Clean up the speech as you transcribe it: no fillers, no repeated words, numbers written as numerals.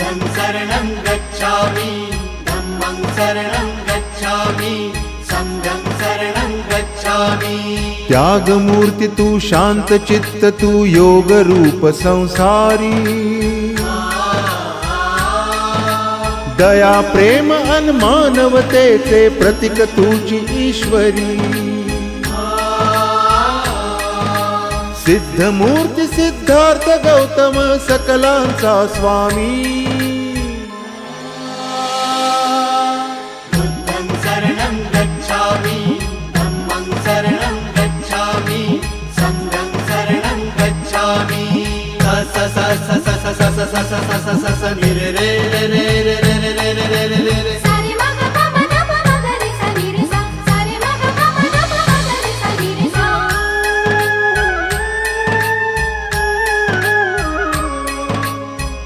बुद्धं शरणं गच्छामि धम्मं शरणं गच्छामि संघं शरणं गच्छामि। त्याग मूर्ति तू शांत चित्त तू योग रूप संसारी दया प्रेम अन मानवतेचे प्रतीक तुझी ईश्वरी सिद्ध मूर्ति सिद्धार्थ गौतम सकलांचा स्वामी बुद्धं शरणं गच्छामि धम्मं शरणं गच्छामि संघं शरणं गच्छामि। स स स स स स स स स स स स नि रे